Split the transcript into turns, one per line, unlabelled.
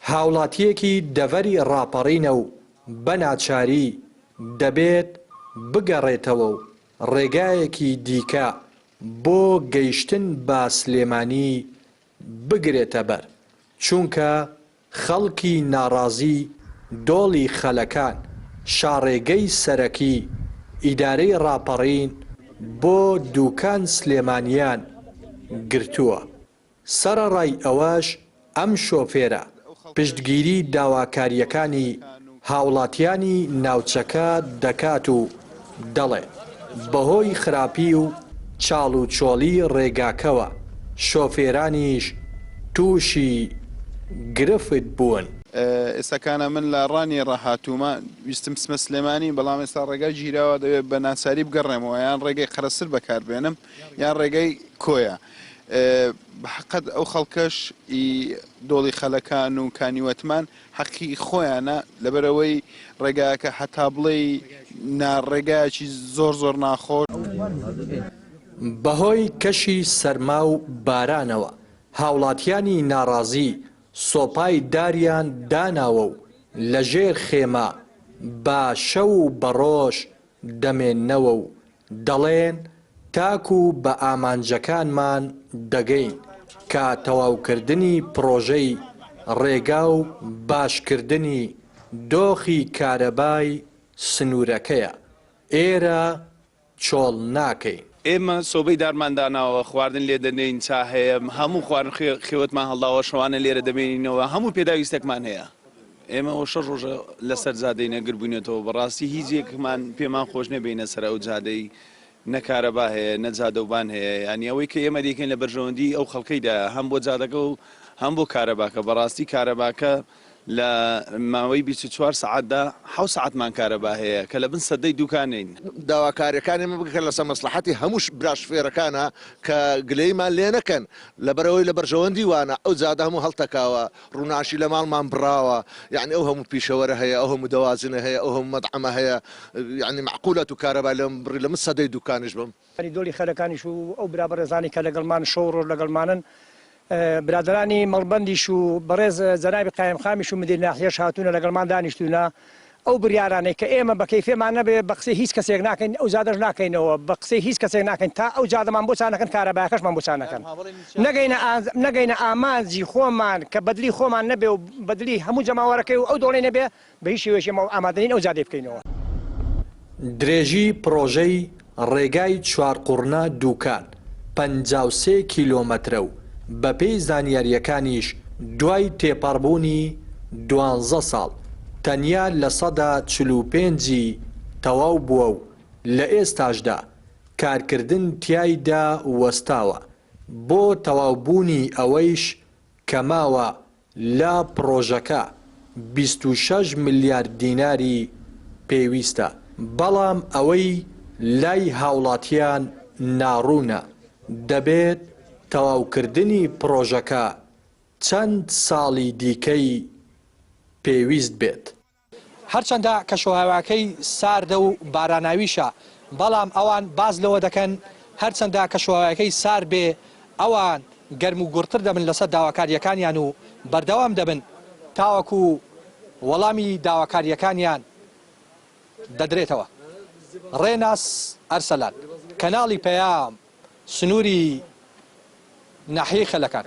هاوڵاتیەکی دەڤەری ڕاپەڕینە و بەناچاری دەبێت بگەڕێتەوە و ڕێگایەکی دیکە بۆ گەیشتن بە سلێمانی بگرێتە بەر، چونکە خەڵکی ناڕازی دۆڵی خەلەکان شاڕێگەی سەرەکی ئیدارەی ڕاپەڕین بۆ دووکان سلێمانیان گرتووە. سەرەڕای ئەوەش ئەم شۆفێرە پشتگیری داواکاریەکانی هاوڵاتیانی ناوچەکە دەکات و دەڵێ بەهۆی خراپی و چاڵ و چۆڵی ڕێگاکەوە شۆفێرانیش تووشی گرفت بوون.
ئێستاکانە من لە ڕانی ڕاهاتوومە ویستم بچمە سلێمانی، بەڵام ئێستا ڕێگای گیراوە دەوێت بە ناچاری بگەڕێمەوە، یان ڕێگەی قەرەسر بەکاربێنم یان ڕێگەی کۆیە. بەحقەت ئەو خەڵکەش دۆڵی خەلەکان و کانیوەتمان حەقی خۆیانە لەبەرەوەی ڕێگایەکە هەتا بڵێ ڕێگایەکی زۆر زۆر ناخۆش.
بەهۆی کەشی سەرما و بارانەوە هاوڵاتیانی ناڕازی سۆپای داریان داناوە و لەژێر خێمە بە شەو و بەڕۆژ دەمێننەوە و دەڵێن تاکو بە ئامانجەکانمان دەگەین کە تەواوکردنی پرۆژەی ڕێگا و باشکردنی دۆخی کارەبای سنوورەکەیە، ئێرە چۆڵ ناکەین.
ئێمە سۆبەی دارمانداناوە، خواردن لێ دەنێین، چا هەیە، هەموو خواردن خێوەتمان هەڵداوە، شەوانە لێرە دەمێنینەوە، هەموو پێداویستێکمان هەیە. ئێمە ئەو 6 ڕۆژە لەسەر جادەی نەگر بووینێتەوە، بەڕاستی هیچ یەکمان پێمان خۆش نەبینە سەر ئەو جادەی نەکارەبا هەیە، نەجادەوبان هەیە، ینی ئەوەی کە ئێمە دیکەین لە بەرژەوەندی ئەو خەڵکەیدا هەم بۆ جادەکە و هەم بۆ کارەباکە. بەڕاستی کارەباکە لە ماوەی 24 سعاتدا 7 سعاتمان کارەبا هەیە کە لە بن سەدەی دوکانین.
داواکاریەکانی ئێمە بکەن لەسەر مەسلحەتی هەموو براشفێرەکانە کە گلەیمان لێ نەکەن لەبەرەوەی لە بەرژەوەندی وانە ئەو جادە هەموو هەڵتەکاوە، ڕووناشی لە ماڵمان بڕاوە، یعنی ئەو هەموو پیشەوەرە هەیە، ئەو هەموو دەوازنە هەیە، ئەو هەموو مەطعەمە هەیە، یعنی معقولەت و کارەبا لەم بڕی لە من سەدەی دوکانش بم.
دۆڵی خەلەکانیش و ئەو برابەرێزانی کە لەگەڵمان شەو ڕۆژ لەگەڵمانن، برادرانی مەڵبەندیش و بەڕێز جەنابی قایمخامیش و مدیر ناحیەش هاتوونە لەگەڵمان دانیشتوونە. ئەو بریارانەی کە ئێمە بە کەیفێمان نەبێ بە قسەی هیچ کەسێک ناکەین، ئەو جادەش ناکەینەوە، بە قسەی هیچ کەسێک ناکەین تا ئەو جادەمان بۆ چانەکەن، کارەبایەکەشمان بۆ چانەکەن، نەگەینە ئامانجی خۆمان کە بەدلی خۆمان نەبێ و بەدلی هەموو جەماوەرەکەی و ئەو دۆڵی نەبێ بە هیچ شێوەیەکی ئامادەین ئەو جادەی بکەینەوە.
درێژی پرۆژەی ڕێگای چوارقوڕنا دووکان 53 کیلۆمەترە و بەپێی زانیاریەکانیش دوای تێپەڕبوونی 12 ساڵ تەنیا لە 45 تەواو بووە و لە ئێستاشدا کارکردن تیایدا وەستاوە. بۆ تەواوبوونی ئەوەیش کە ماوە لە پرۆژەکە 26 ملیارد دیناری پێویستە، بەڵام ئەوەی لای هاوڵاتیان ناڕوونە. دەبێت تەواوکردنی پرۆژەکە چەند ساڵی دیکەی پێویست بێت.
هەرچەندە کەشوهەواکەی ساردە و باراناویشە، بەڵام ئەوان باز لەوە دەکەن هەرچەندە کەشوهەواکەی سار بێ ئەوان گەرم و گوڕتر دەبن لەسەر داواکاریەکانیان و بەردەوام دەبن تاوەکو وەڵامی داواکاریەکانیان دەدرێتەوە. ڕێناس ئەرسەلان، کەناڵی پەیام، سنووری ناحیەی خەلەکان.